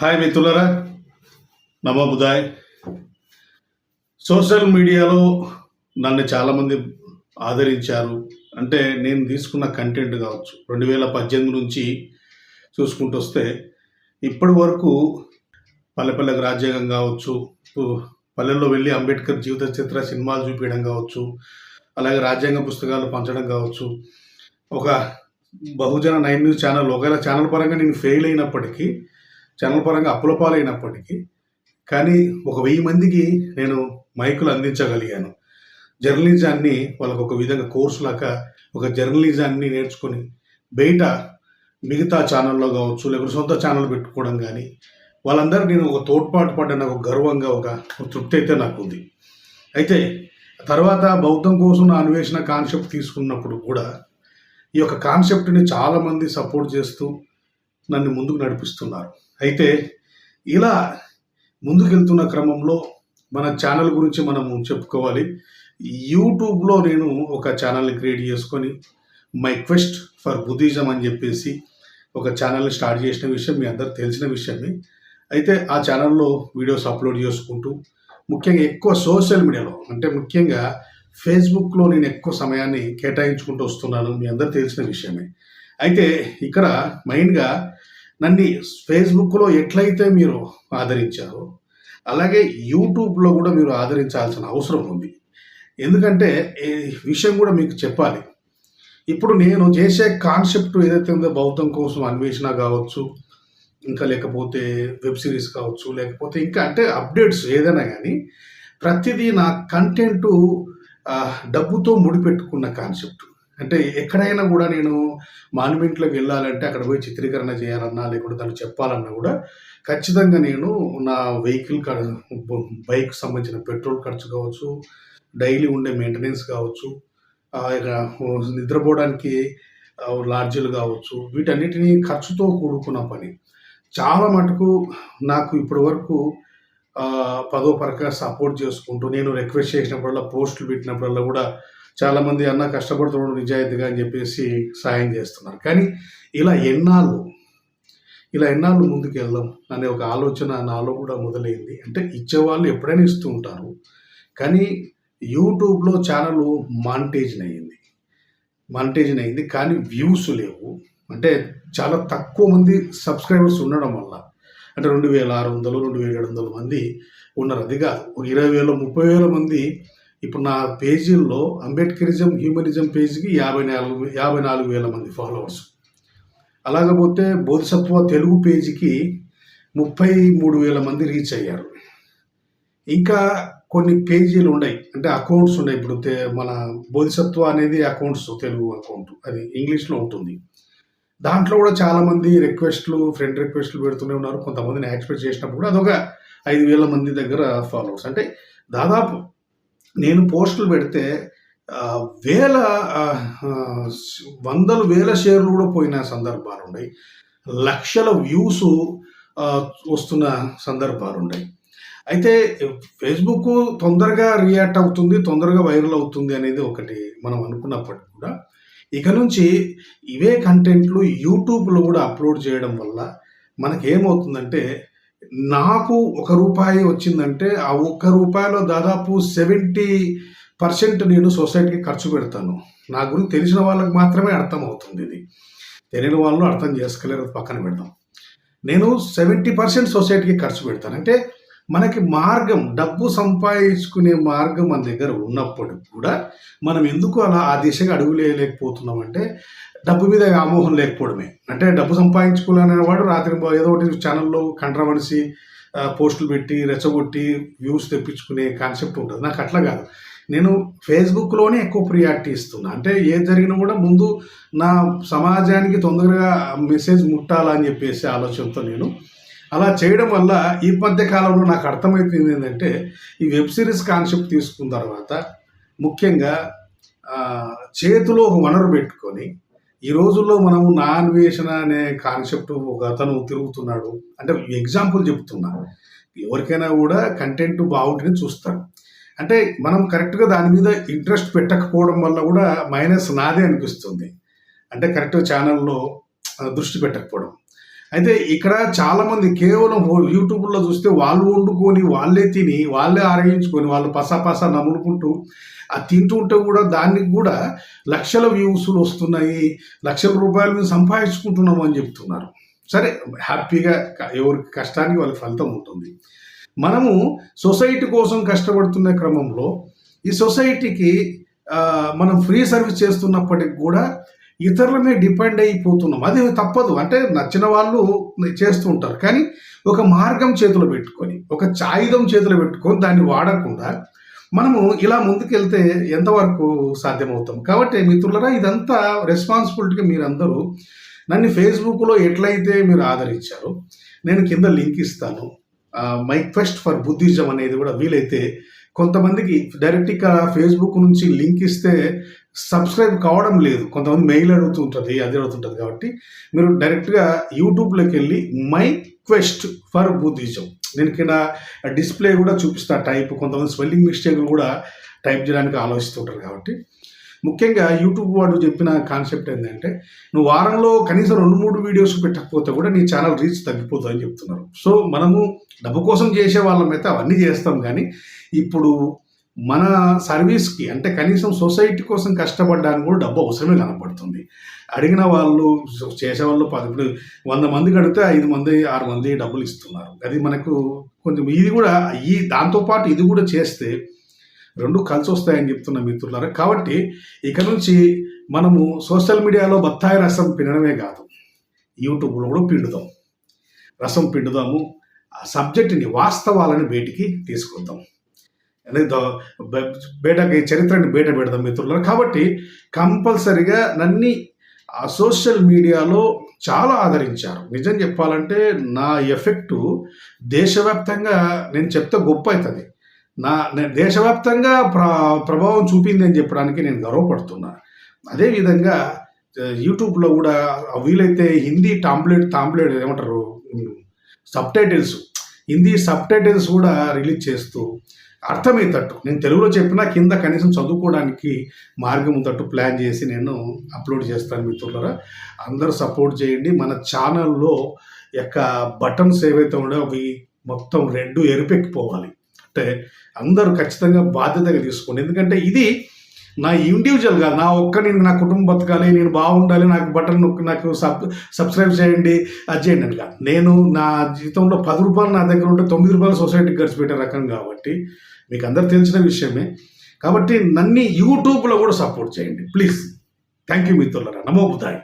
Hi మిత్రులరా, నమో బుధాయ్. Social మీడియాలో నన్ను చాలామంది ఆదరించారు. అంటే నేను తీసుకున్న కంటెంట్ కావచ్చు, 2018 నుంచి చూసుకుంటూ వస్తే ఇప్పటి వరకు పల్లెపల్లెకు రాజ్యాంగం కావచ్చు, పల్లెల్లో వెళ్ళి అంబేద్కర్ జీవిత చిత్ర సినిమాలు చూపించడం కావచ్చు, అలాగే రాజ్యాంగ పుస్తకాలు పంచడం కావచ్చు. ఒక బహుజన 9 న్యూస్ ఛానల్, ఒకవేళ ఛానల్ పరంగా నేను ఫెయిల్ అయినప్పటికీ, ఛానల్ పరంగా అప్పుల పాలైనప్పటికీ, కానీ ఒక 1000 మందికి నేను మైకులు అందించగలిగాను. జర్నలిజాన్ని వాళ్ళకు ఒక విధంగా కోర్సు లాగా ఒక జర్నలిజాన్ని నేర్చుకొని బయట మిగతా ఛానల్లో కావచ్చు, లేకపోతే సొంత ఛానల్ పెట్టుకోవడం కానీ, వాళ్ళందరూ నేను ఒక తోడ్పాటు పడ్డ నాకు గర్వంగా ఒక తృప్తి అయితే నాకు ఉంది. అయితే తర్వాత బౌద్ధం కోసం నా అన్వేషణ కాన్సెప్ట్ తీసుకున్నప్పుడు కూడా ఈ యొక్క కాన్సెప్ట్ని చాలామంది సపోర్ట్ చేస్తూ నన్ను ముందుకు నడిపిస్తున్నారు. అయితే ఇలా ముందుకెళ్తున్న క్రమంలో మన ఛానల్ గురించి మనము చెప్పుకోవాలి. యూట్యూబ్లో నేను ఒక ఛానల్ని క్రియేట్ చేసుకొని మై క్వెస్ట్ ఫర్ బుద్ధిజం అని చెప్పేసి ఒక ఛానల్ని స్టార్ట్ చేసిన విషయం మీ అందరికి తెలిసిన విషయమే. అయితే ఆ ఛానల్లో వీడియోస్ అప్లోడ్ చేసుకుంటూ ముఖ్యంగా ఎక్కువ సోషల్ మీడియాలో, అంటే ముఖ్యంగా ఫేస్బుక్లో నేను ఎక్కువ సమయాన్ని కేటాయించుకుంటూ వస్తున్నాను, మీ అందరికి తెలిసిన విషయమే. అయితే ఇక్కడ మెయిన్గా నన్ను ఫేస్బుక్లో ఎట్లయితే మీరు ఆదరించారో అలాగే యూట్యూబ్లో కూడా మీరు ఆదరించాల్సిన అవసరం ఉంది. ఎందుకంటే ఈ విషయం కూడా మీకు చెప్పాలి. ఇప్పుడు నేను చేసే కాన్సెప్ట్ ఏదైతే ఉందో బౌద్ధం కోసం అన్వేషణ కావచ్చు, ఇంకా లేకపోతే వెబ్ సిరీస్ కావచ్చు, లేకపోతే ఇంకా అంటే అప్డేట్స్ ఏదైనా కానీ ప్రతిదీ నా కంటెంటు డబ్బుతో ముడిపెట్టుకున్న కాన్సెప్ట్. అంటే ఎక్కడైనా కూడా నేను మాన్యుమెంట్లోకి వెళ్ళాలంటే అక్కడ పోయి చిత్రీకరణ చేయాలన్నా, లేకుంటే దాన్ని చెప్పాలన్నా కూడా ఖచ్చితంగా నేను నా వెహికల్ బైక్ సంబంధించిన పెట్రోల్ ఖర్చు కావచ్చు, డైలీ ఉండే మెయింటెనెన్స్ కావచ్చు, ఇక నిద్రపోవడానికి లాడ్జీలు కావచ్చు, వీటన్నిటినీ ఖర్చుతో కూడుకున్న పని. చాలా మటుకు నాకు ఇప్పటి వరకు పదో పరక సపోర్ట్ చేసుకుంటూ నేను రిక్వెస్ట్ చేసినప్పుడల్లా, పోస్టులు పెట్టినప్పుడల్లా కూడా చాలామంది అన్న కష్టపడుతున్నాడు నిజాయితీగా అని చెప్పేసి సాయం చేస్తున్నారు. కానీ ఇలా ఎన్నాళ్ళు ముందుకు వెళ్దాం అనే ఒక ఆలోచన నాలో కూడా మొదలైంది. అంటే ఇచ్చేవాళ్ళు ఎప్పుడైనా ఇస్తూ ఉంటారు, కానీ యూట్యూబ్లో ఛానల్ మానిటైజేషన్ అయింది కానీ వ్యూస్ లేవు. అంటే చాలా తక్కువ మంది సబ్స్క్రైబర్స్ ఉండడం వల్ల, అంటే 2600 2700 మంది ఉన్నారు. అది కాదు, 20,000 30,000 మంది ఇప్పుడు నా పేజీల్లో అంబేద్కరిజం హ్యూమనిజం పేజీకి 54,000 మంది ఫాలోవర్స్. అలాగపోతే బోధిసత్వ తెలుగు పేజీకి 33,000 మంది రీచ్ అయ్యారు. ఇంకా కొన్ని పేజీలు ఉన్నాయి, అంటే అకౌంట్స్ ఉన్నాయి. ఇప్పుడు మన బోధిసత్వ అనేది అకౌంట్స్, తెలుగు అకౌంట్, అది ఇంగ్లీష్లో ఉంటుంది. దాంట్లో కూడా చాలామంది ఫ్రెండ్ రిక్వెస్ట్లు పెడుతూనే ఉన్నారు. కొంతమందిని యాక్సెప్ట్ చేసినప్పుడు కూడా అదొక 5,000 మంది దగ్గర ఫాలోవర్స్. అంటే దాదాపు నేను పోస్టులు పెడితే వందల వేల షేర్లు కూడా పోయిన సందర్భాలు ఉన్నాయి, లక్షల వ్యూస్ వస్తున్న సందర్భాలు ఉన్నాయి. అయితే ఫేస్బుక్ తొందరగా రియాక్ట్ అవుతుంది, తొందరగా వైరల్ అవుతుంది అనేది ఒకటి మనం అనుకున్నప్పటికీ కూడా ఇక నుంచి ఇవే కంటెంట్లు యూట్యూబ్లో కూడా అప్లోడ్ చేయడం వల్ల మనకేమవుతుందంటే, నాకు ₹1 వచ్చిందంటే ఆ ₹1లో దాదాపు 70% నేను సొసైటీకి ఖర్చు పెడతాను. నా గురించి తెలిసిన వాళ్ళకి మాత్రమే అర్థం అవుతుంది. ఇది తెలియని వాళ్ళు అర్థం చేసుకోలేరు, పక్కన పెడతాం. నేను 70% సొసైటీకి ఖర్చు పెడతాను. అంటే మనకి మార్గం, డబ్బు సంపాదించుకునే మార్గం మన దగ్గర ఉన్నప్పుడు కూడా మనం ఎందుకు అలా ఆ దిశగా అడుగులేయలేకపోతున్నాం అంటే డబ్బు మీద వ్యామోహం లేకపోవడమే. అంటే డబ్బు సంపాదించుకోవాలనేవాడు రాత్రి ఏదో ఒకటి ఛానల్లో కంట్రవర్సీ పోస్టులు పెట్టి రెచ్చగొట్టి వ్యూస్ తెప్పించుకునే కాన్సెప్ట్ ఉంటుంది. నాకు అట్లా కాదు, నేను ఫేస్బుక్లోనే ఎక్కువ ప్రియారిటీ ఇస్తున్నా. అంటే ఏది జరిగినా కూడా ముందు నా సమాజానికి తొందరగా మెసేజ్ ముట్టాలని చెప్పేసి ఆలోచనతో నేను అలా చేయడం వల్ల ఈ మధ్య కాలంలో నాకు అర్థమైపోయింది ఏంటంటే, ఈ వెబ్ సిరీస్ కాన్సెప్ట్ తీసుకున్న తర్వాత ముఖ్యంగా చేతిలో ఒక వనరు పెట్టుకొని ఈ రోజుల్లో మనము నా అన్వేషణ అనే కాన్సెప్ట్ ఒక అతను తిరుగుతున్నాడు అంటే ఎగ్జాంపుల్ చెప్తున్నా. ఎవరికైనా కూడా కంటెంట్ బాగుంటుంది చూస్తాడు. అంటే మనం కరెక్ట్గా దాని మీద ఇంట్రెస్ట్ పెట్టకపోవడం వల్ల కూడా మైనస్ నాదే అనిపిస్తుంది. అంటే కరెక్ట్గా ఛానల్లో దృష్టి పెట్టకపోవడం. అయితే ఇక్కడ చాలామంది కేవలం యూట్యూబ్లో చూస్తే వాళ్ళు వండుకొని వాళ్ళే తిని వాళ్ళే ఆరగించుకొని వాళ్ళు పసా నములుకుంటూ అది తింటూ ఉంటే కూడా దానికి కూడా లక్షల వ్యూస్లు వస్తున్నాయి, లక్షల రూపాయలు మేము సంపాదించుకుంటున్నాము అని చెప్తున్నారు. సరే, హ్యాపీగా ఎవరికి కష్టానికి వాళ్ళకి ఫలితం ఉంటుంది. మనము సొసైటీ కోసం కష్టపడుతున్న క్రమంలో ఈ సొసైటీకి మనం ఫ్రీ సర్వీస్ చేస్తున్నప్పటికి కూడా ఇతరుల మీద డిపెండ్ అయిపోతున్నాం. అది తప్పదు. అంటే నచ్చిన వాళ్ళు చేస్తూ ఉంటారు, కానీ ఒక మార్గం చేతిలో పెట్టుకొని, ఒక ఆయుధం చేతిలో పెట్టుకొని దాన్ని వాడకుండా మనము ఇలా ముందుకెళ్తే ఎంతవరకు సాధ్యమవుతాం. కాబట్టి మిత్రులరా, ఇదంతా రెస్పాన్సిబిలిటీగా మీరందరూ నన్ను ఫేస్బుక్లో ఎట్లయితే మీరు ఆదరించారో నేను కింద లింక్ ఇస్తాను. మై క్వెస్ట్ ఫర్ బుద్ధిజం అనేది కూడా వీలైతే కొంతమందికి డైరెక్ట్గా ఫేస్బుక్ నుంచి లింక్ ఇస్తే సబ్స్క్రైబ్ కావడం లేదు, కొంతమంది మెయిల్ అడుగుతుంటుంది, అది అడుగుతుంటుంది. కాబట్టి మీరు డైరెక్ట్గా యూట్యూబ్లోకి వెళ్ళి మై క్వెస్ట్ ఫర్ బుద్ధిజం, నేను కింద డిస్ప్లే కూడా చూపిస్తా టైప్. కొంతమంది స్పెల్లింగ్ మిస్టేక్లు కూడా టైప్ చేయడానికి ఆలోచిస్తుంటారు. కాబట్టి ముఖ్యంగా యూట్యూబ్ వాడు చెప్పిన కాన్సెప్ట్ ఏంటంటే, నువ్వు వారంలో కనీసం 2-3 వీడియోస్ పెట్టకపోతే కూడా నీ ఛానల్ రీచ్ తగ్గిపోతుందని చెప్తున్నారు. సో మనము డబ్బు కోసం చేసే వాళ్ళమైతే అవన్నీ చేస్తాం, కానీ ఇప్పుడు మన సర్వీస్కి అంటే కనీసం సొసైటీ కోసం కష్టపడడానికి కూడా డబ్బు అవసరమే కనపడుతుంది. అడిగిన వాళ్ళు చేసేవాళ్ళు 100 మందికి అడిగితే 5 మంది 6 మంది డబ్బులు ఇస్తున్నారు. అది మనకు కొంచెం ఇది కూడా దాంతోపాటు ఇది కూడా చేస్తే 2 కలిసి వస్తాయని చెప్తున్న మిత్రులారా. కాబట్టి ఇక నుంచి మనము సోషల్ మీడియాలో బత్తాయి రసం పిండడమే కాదు, యూట్యూబ్లో కూడా పిండుదాం, రసం పిండుదాము. ఆ సబ్జెక్టుని, వాస్తవాలను బయటికి తీసుకొద్దాం, బయటకి చరిత్రని బయట పెడదాం మిత్రులారా. కాబట్టి కంపల్సరిగా నన్ను ఆ సోషల్ మీడియాలో చాలా ఆదరించారు. నిజం చెప్పాలంటే నా ఎఫెక్టు దేశవ్యాప్తంగా నేను చెప్తే గొప్ప అవుతుంది. దేశవ్యాప్తంగా ప్రభావం చూపింది అని చెప్పడానికి నేను గర్వపడుతున్నా. అదేవిధంగా యూట్యూబ్లో కూడా వీలైతే హిందీ టాంప్లెట్ ఏమంటారు, సబ్టైటిల్స్, హిందీ సబ్టైటిల్స్ కూడా రిలీజ్ చేస్తూ అర్థమయ్యేటట్టు, నేను తెలుగులో చెప్పినా కింద కనీసం చదువుకోవడానికి మార్గం తట్టు ప్లాన్ చేసి నేను అప్లోడ్ చేస్తాను మిత్రులారా. అందరూ సపోర్ట్ చేయండి. మన ఛానల్లో యొక్క బటన్స్ ఏవైతే ఉన్నాయో అవి మొత్తం ఎరుపెక్కిపోవాలి. అంటే అందరూ ఖచ్చితంగా బాధ్యతగా తీసుకోండి. ఎందుకంటే ఇది నా ఇండివిజువల్గా నా కుటుంబం బతకాలి, నేను బాగుండాలి, నాకు బటన్ నొక్కి నాకు సబ్స్క్రైబ్ చేయండి, అది చేయండి అని కాదు. నేను నా జీవితంలో 10 రూపాయలు నా దగ్గర ఉంటే 9 రూపాయలు సొసైటీకి ఖర్చు పెట్టే రకం. కాబట్టి మీకు అందరు తెలిసిన విషయమే. కాబట్టి నన్ను యూట్యూబ్లో కూడా సపోర్ట్ చేయండి ప్లీజ్. థ్యాంక్ యూ మిత్రులారా. నమో బుద్ధాయ.